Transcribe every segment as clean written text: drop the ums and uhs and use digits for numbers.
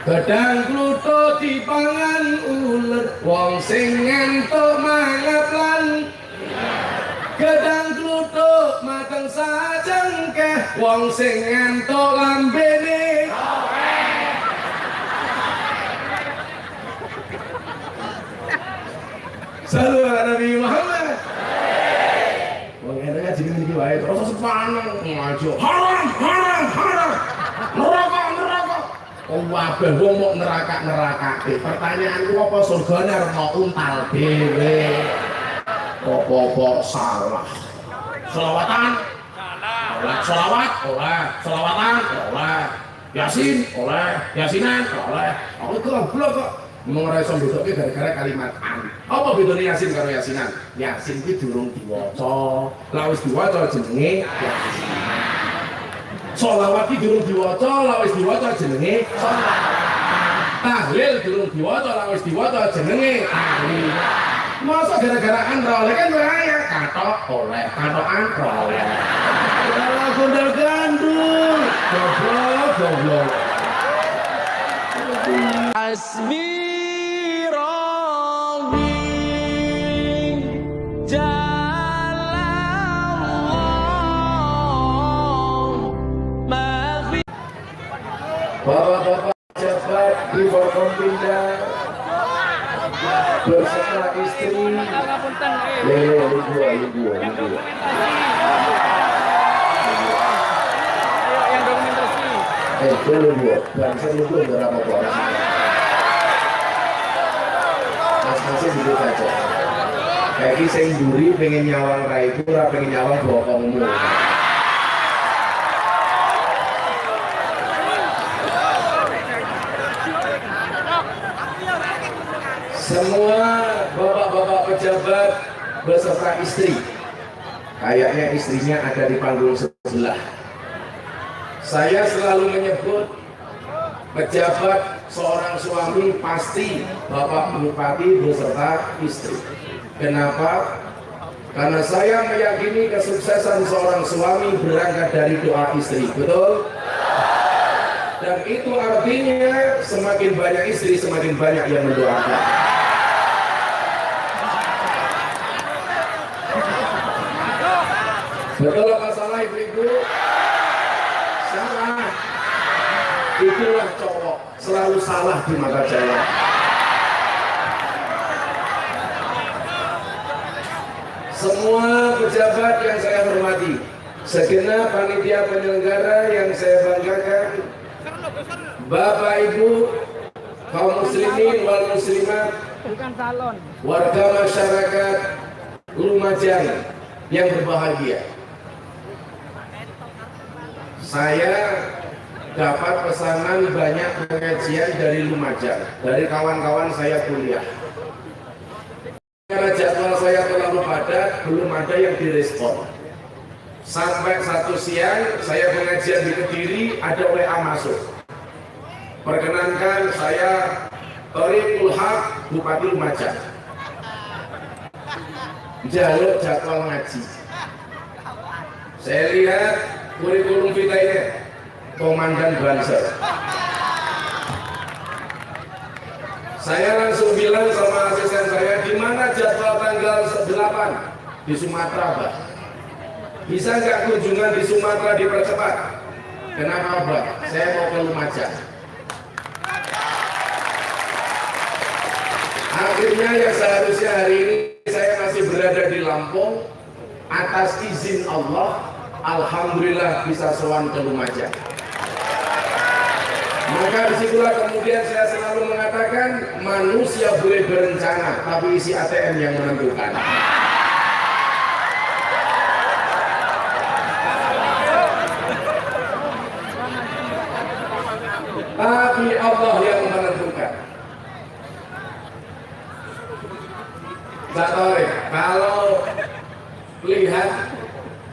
Gedang kluthuk dipangan uler, wong sing ngantuk mangap lan. Gedang kluthuk mateng sajengkeh, wong sing ngantuk lambene. Salam Nabi Muhammad. Wong ngene aja iki wae terus sepaneng ngajo. Haram, haram, haram. Neraka, neraka. Kabeh wong mok nerakake. Pertanyaanku apa surgane arep untal dhewe. Apa-apa salah. Selawatan? Oleh selawat, oleh selawatan, oleh Yasin, oleh Yasinan, oleh. Aku goblok kok. Ngomong ora iso mbedoke gara-gara kalimat an. Apa bedane Yasin karo Yasinan? Yasin iki durung diwaca. Lah wis diwaca jenenge Yasin. Sholawat iki durung diwaca, lah wis diwaca jenenge sholawat. Tahlil durung diwaca, lah wis diwaca jenenge tahlil. Masa gara-gara an oleh kan bahaya. Katok oleh, katokan oleh. Kalau gondal gandul, goblok, goblok. Asmi Bapak-bapak jabat di Forkompinda beserta istri lu dua bangsa lu dua berapa orang mas-masnya dulu saja kayak ini saya duri pengen nyawang raiku pengen nyawang bokongmu. Semua bapak-bapak pejabat beserta istri, kayaknya istrinya ada di panggung sebelah. Saya selalu menyebut pejabat seorang suami pasti Bapak Bupati beserta istri. Kenapa? Karena saya meyakini kesuksesan seorang suami berangkat dari doa istri, betul? Dan itu artinya semakin banyak istri, semakin banyak yang mendoakan. Betul apa salah ibu-ibu? Salah. Itulah cowok selalu salah di mata cewek. Semua pejabat yang saya hormati, segenap panitia penyelenggara yang saya banggakan, Bapak Ibu, kaum muslimin wal muslimat, warga masyarakat Lumajang yang berbahagia. Saya dapat pesanan banyak pengajian dari Lumajang, dari kawan-kawan saya kuliah. Karena jadwal saya terlalu padat, belum ada yang direspon. Sampai satu siang, saya pengajian di Kediri, ada WA masuk. Perkenankan saya Thoriqul Haq, Bupati Lumajang. Jaluk jadwal ngaji. Saya lihat kurikulum kita ini Komandan Banser. Saya langsung bilang sama asisten saya, di mana jadwal tanggal 8 di Sumatera, Pak? Bisa nggak kunjungan di Sumatera dipercepat? Kenapa, Pak? Saya mau ke Lumajang. Akhirnya yang seharusnya hari ini saya masih berada di Lampung, atas izin Allah, alhamdulillah bisa sowan ke Lumajang. Maka disitulah kemudian saya selalu mengatakan manusia boleh berencana, tapi isi ATM yang menentukan. Tapi Allah yang menentukan. Tidak tahu ya, kalau lihat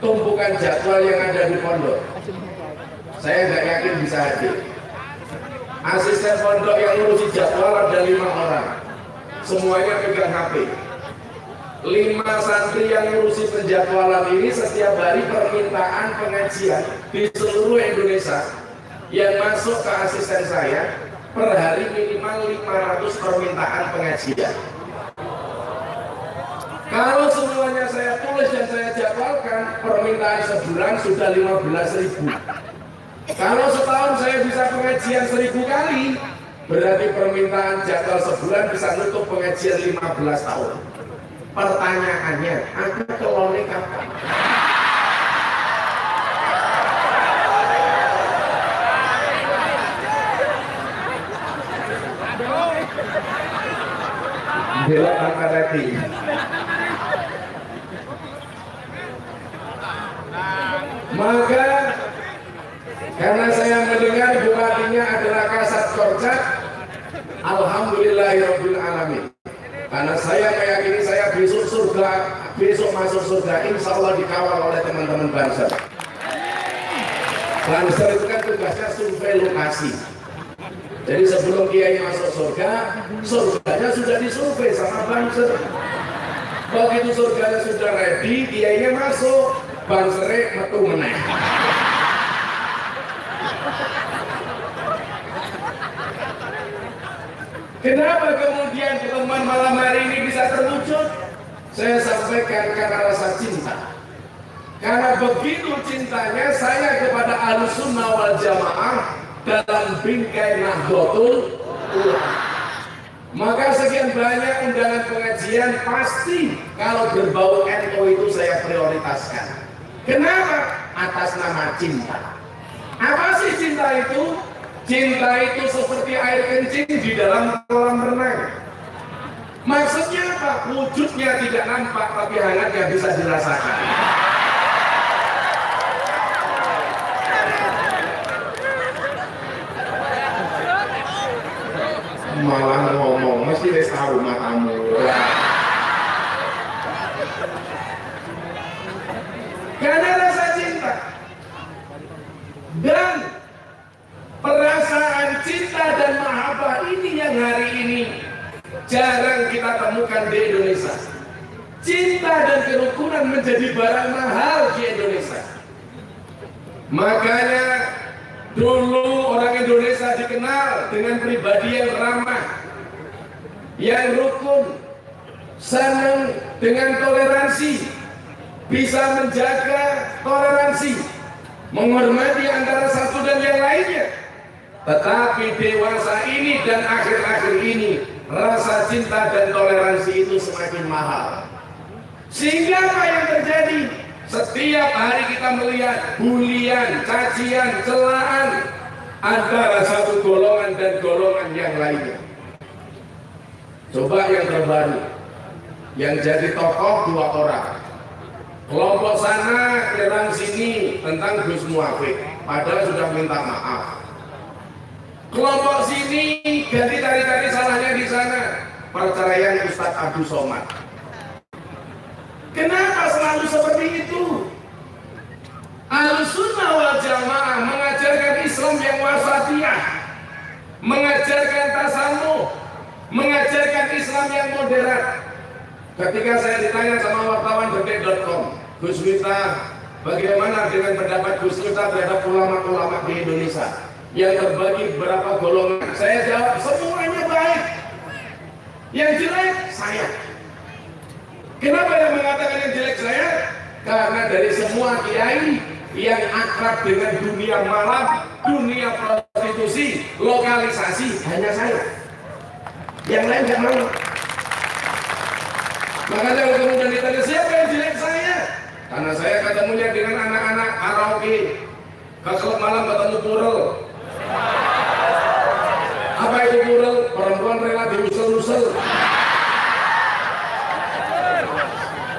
tumpukan jadwal yang ada di pondok, saya nggak yakin bisa hadir. Asisten pondok yang ngurusi jadwal ada 5 orang, semuanya pegang HP. 5 santri yang ngurusi penjadwalan ini setiap hari permintaan pengajian di seluruh Indonesia yang masuk ke asisten saya per hari minimal 500 permintaan pengajian. Kalau semuanya saya tulis dan saya jadwalkan, permintaan sebulan sudah 15.000. Kalau setahun saya bisa pengajian 1000 kali, berarti permintaan jadwal sebulan bisa nutup pengajian 15 tahun. Pertanyaannya, aku kelone kapan? Belok angka rating. Maka karena saya mendengar bupatinya adalah Kasat Korcat, alhamdulillahirabbil alamin. Karena saya meyakini saya besok masuk surga, insya Allah dikawal oleh teman-teman Banser. Banser itu kan tugasnya survei lokasi. Jadi sebelum kiai masuk surga, surganya sudah disurvei sama Banser. Begitu surganya sudah ready, kiainya masuk, Bansernya metu meneh. Kenapa kemudian pertemuan malam hari ini bisa terwujud? Saya sampaikan karena rasa cinta. Karena begitu cintanya saya kepada Ahlussunnah wal Jamaah dalam bingkai Nahdlatul Ulama. Maka sekian banyak undangan pengajian pasti kalau berbau NU itu saya prioritaskan. Kenapa? Atas nama cinta. Apa sih cinta itu? Cinta itu seperti air kencing di dalam kolam renang. Maksudnya apa? Wujudnya tidak nampak, tapi hangatnya bisa dirasakan. Malah ngomong, mesti wis tahu matamu. Karena rasa cinta dan perasaan cinta dan mahabbah ini yang hari ini jarang kita temukan di Indonesia. Cinta dan kerukunan menjadi barang mahal di Indonesia. Makanya dulu orang Indonesia dikenal dengan pribadi yang ramah, yang rukun, senang dengan toleransi, bisa menjaga toleransi, menghormati antara satu dan yang lainnya. Tetapi dewasa ini dan akhir-akhir ini rasa cinta dan toleransi itu semakin mahal. Sehingga apa yang terjadi? Setiap hari kita melihat bulian, cacian, celaan antara satu golongan dan golongan yang lainnya. Coba yang terbaru, yang jadi tokoh 2 orang. Kelompok sana nyerang sini tentang Gus Muafik, padahal sudah minta maaf. Kelompok sini ganti tari-tari salahnya di sana, perceraian Ustadz Abdul Somad. Kenapa selalu seperti itu? Ahlussunnah wal Jamaah mengajarkan Islam yang wasatiyah, mengajarkan tasamuh, mengajarkan Islam yang moderat. Ketika saya ditanya sama wartawan detik.com, Gus Miftah, bagaimana dengan pendapat Gus Miftah terhadap ulama-ulama di Indonesia yang terbagi berapa golongan? Saya jawab, semuanya baik. Yang jelek saya. Kenapa yang mengatakan yang jelek saya? Karena dari semua kiai yang akrab dengan dunia malam, dunia prostitusi, lokalisasi, hanya saya. Yang lain nggak mau. Makanya kalau kemudian ditanya siapa yang jelek saya? Karena saya ketemunya dengan anak-anak karaoke, ke klub malam ketemu purel. Apa itu purel? Perempuan rela diusel-usel.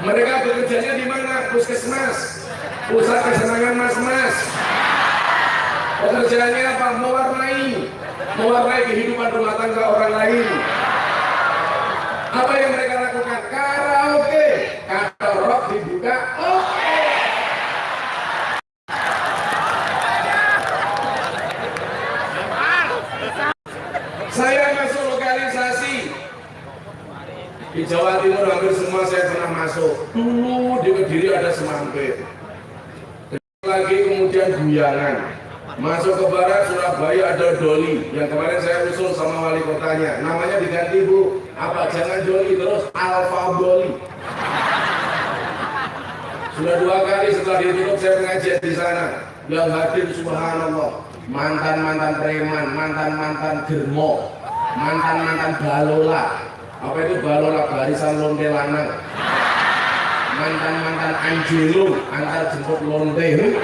Mereka bekerjanya di mana? Puskesmas, pusat kesenangan mas-mas. Pekerjaannya apa? Mewarnai kehidupan rumah tangga orang lain. Apa yang mereka lakukan? Karaoke, kata rock dibuka, oke. Saya masuk lokalisasi di Jawa Timur, hampir semua saya pernah masuk. Dulu di Kediri ada Semampir, lagi kemudian Guyangan, Masuk ke barat Surabaya ada Doli yang kemarin saya usul sama wali kotanya, namanya diganti Bu, apa jangan Doli terus Alfa Doli. Sudah 2 kali setelah ditutup saya pengajian di sana, yang hadir subhanallah mantan preman, mantan germo, mantan balola. Apa itu balola? Barisan lonte lanang. Mantan anjilung antar jemput lonte.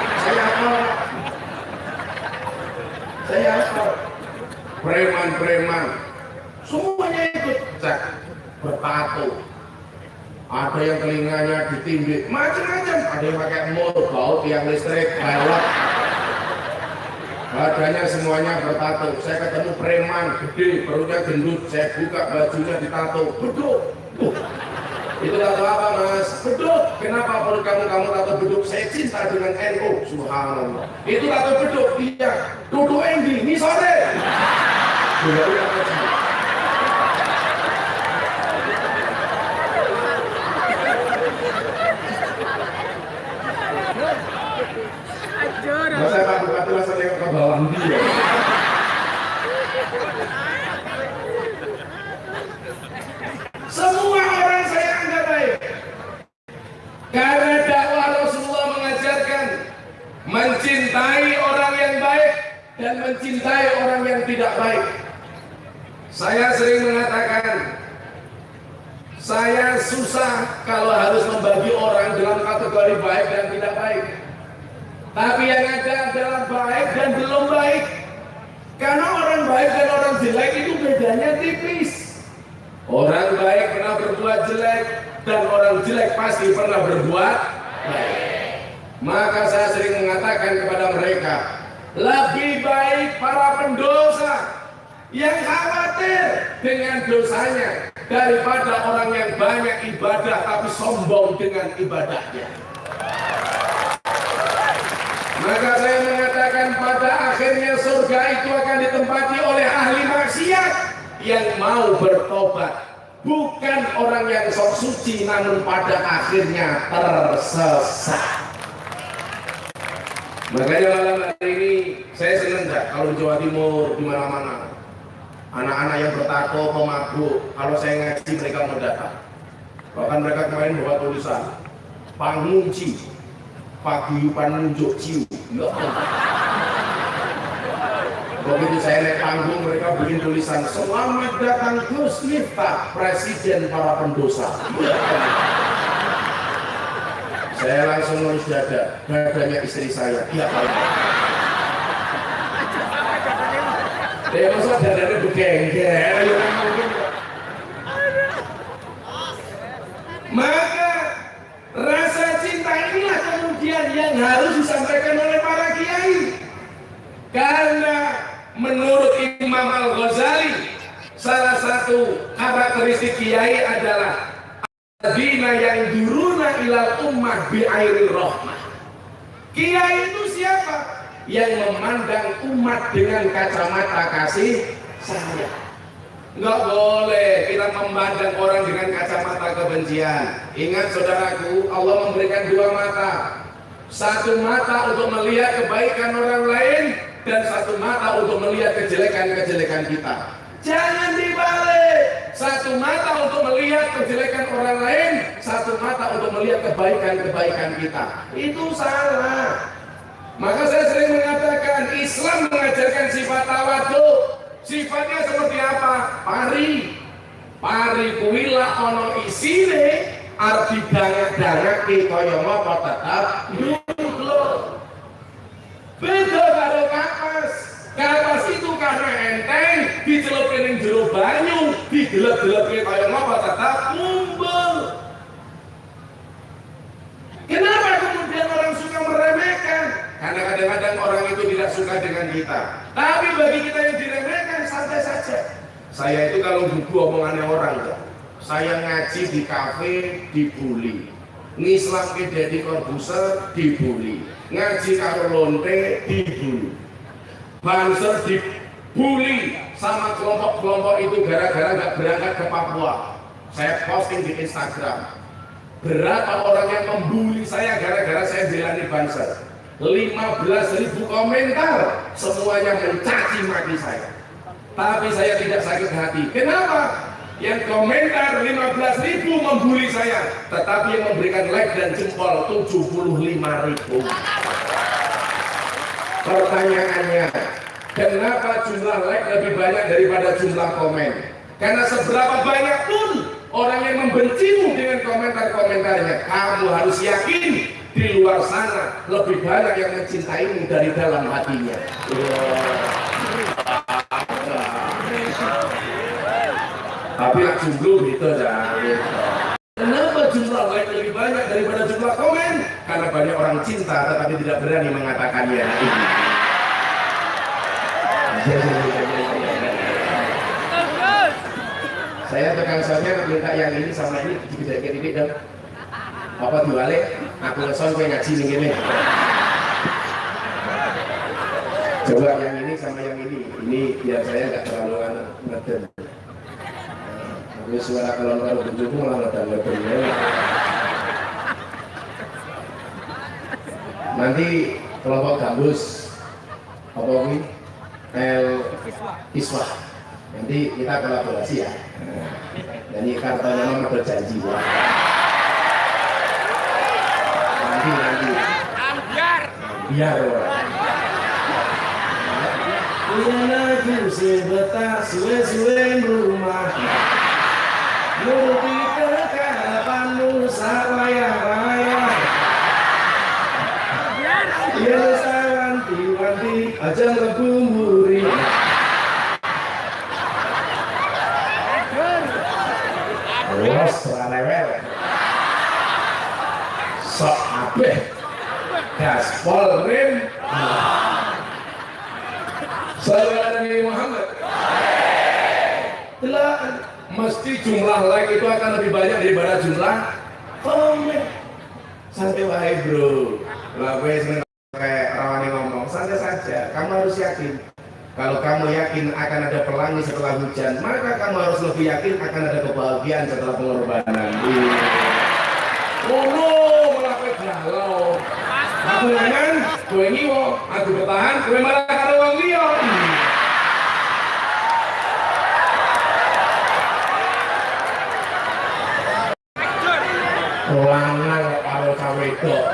Saya apa? Preman semuanya ikut cek bertato. Ada yang telinganya ditindik macam-macam, ada yang pakai mur, bau tiang listrik, balok, badannya semuanya bertato. Saya ketemu preman gede, perutnya gendut, saya buka bajunya ditato, beduk. Itu tato apa Mas? Beduk. Kenapa perut kamu tato beduk? Saya cinta dengan NU. Subhanallah. Itu tato beduk. Iya. Duduk Endi, ini sore. Masa padu-padu langsung tengok ke bawah dia. Semua orang saya anggap baik. Karena dakwah Rasulullah mengajarkan mencintai orang yang baik dan mencintai orang yang tidak baik. Saya sering mengatakan, saya susah kalau harus membagi orang dalam kategori baik dan tidak baik. Tapi yang ada adalah baik dan belum baik. Karena orang baik dan orang jelek itu bedanya tipis. Orang baik pernah berbuat jelek dan orang jelek pasti pernah berbuat baik. Maka saya sering mengatakan kepada mereka, lebih baik para pendosa yang khawatir dengan dosanya daripada orang yang banyak ibadah tapi sombong dengan ibadahnya. Maka saya mengatakan pada akhirnya surga itu akan ditempati oleh ahli maksiat yang mau bertobat, bukan orang yang sok suci namun pada akhirnya tersesat. Makanya malam hari ini saya senang kalau di Jawa Timur di mana-mana anak-anak yang bertato, pemabuk, kalau saya ngaji mereka mau datang. Bahkan mereka kemarin bawa tulisan pangunci paguyuban nunjuk ciu. Begitu saya naik panggung mereka bikin tulisan selamat datang Gus Miftah, presiden para pendosa. Saya langsung ngurus dadanya istri saya. Iya Pak. Dia masa dadanya begengger. Maka rasa cinta inilah kemudian yang harus disampaikan oleh para kiai. Karena menurut Imam Al-Ghazali, salah satu karakteristik kiai adalah alladzina yang duruna ilal ummah bi'airil rahmah. Kiai itu siapa? Yang memandang umat dengan kacamata kasih sayang. Enggak boleh kita memandang orang dengan kacamata kebencian. Ingat saudaraku, Allah memberikan 2 mata. Satu mata untuk melihat kebaikan orang lain dan satu mata untuk melihat kejelekan-kejelekan kita. Jangan dibalik. Satu mata untuk melihat kejelekan orang lain, satu mata untuk melihat kebaikan-kebaikan kita. Itu salah. Maka saya sering mengatakan Islam mengajarkan sifat tawadhu. Sifatnya seperti apa? Pari kuila ono isine arti dangak-dangake kaya ngapa tetap nyukluk. Beda karo kapas. Kapas itu karena enteng, dicelupke ning jero banyu, digelep-gelepke kaya ngapa tetap ngumbul. Kenapa kemudian orang suka meremehkan? Karena kadang-kadang orang itu tidak suka dengan kita. Tapi bagi kita yang diremehkan santai saja. Saya itu kalau buku omongannya orang, saya ngaji di kafe dibully, ngislam ke Deddy Corbuzier dibully, ngaji karo lonte dibully, banser dibully sama kelompok-kelompok itu gara-gara nggak berangkat ke Papua. Saya posting di Instagram. Berapa orang yang membuli saya gara-gara saya belani banser. 15.000 komentar, semuanya mencaci maki saya. Tapi saya tidak sakit hati. Kenapa? Yang komentar 15.000 membuli saya, tetapi yang memberikan like dan jempol 75.000. Pertanyaannya, kenapa jumlah like lebih banyak daripada jumlah komen? Karena seberapa banyak pun orang yang membencimu dengan komentar-komentarnya, kamu harus yakin di luar sana lebih banyak yang mencintaimu dari dalam hatinya. Tapi lah jumlah gitu aja. Kenapa jumlah like lebih banyak daripada jumlah komen? Karena banyak orang cinta tetapi tidak berani mengatakannya. Saya tekan saja minta yang ini sama ini dikit-dikit dong. Apa diwale? Aku ngeson gue ngaji nih gini. Coba yang ini sama yang ini biar saya nggak terlalu ngeden. Ini suara kalau bentukku malah ngeden ya. Nanti kelompok gambus apa ini? Iswah. Nanti kita kolaborasi ya. Jadi kartanya memang berjanji ya. Nanti. Biar. Punya lagu sebetas suwe-suwe rumah. Nuruti kekalapanmu saraya-raya. Ya sawanti-wanti aja ngebumuri. Los rewel. Sok abeh. Gaspol rim. Sallallahu Nabi Muhammad. Telah mesti jumlah like itu akan lebih banyak daripada jumlah komen. Santai wae bro. Lah gue seneng kayak rawani ngomong, santai saja. Kamu harus yakin. Kalau kamu yakin akan ada pelangi setelah hujan, maka kamu harus lebih yakin akan ada kebahagiaan setelah pengorbanan. Oh, malah kowe galau. Aku ngangan, kowe ngiwo, aku bertahan, kowe malah karo wong liya. Lanang karo cawedok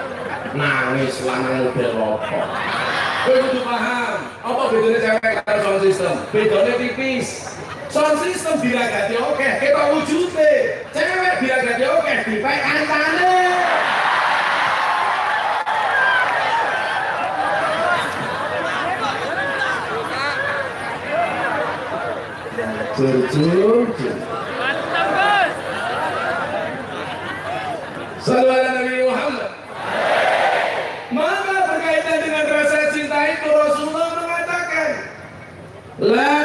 nangis lanang model apa? Kowe kudu paham, apa bedanya cewek karo sound system? Bedanya tipis. Sound system diragati oke, kita wujudnya. Cewek diragati oke, dipek kancane. Jujur. Sallallahu Nabi Muhammad. Maka berkaitan dengan rasa cinta itu Rasulullah mengatakan, la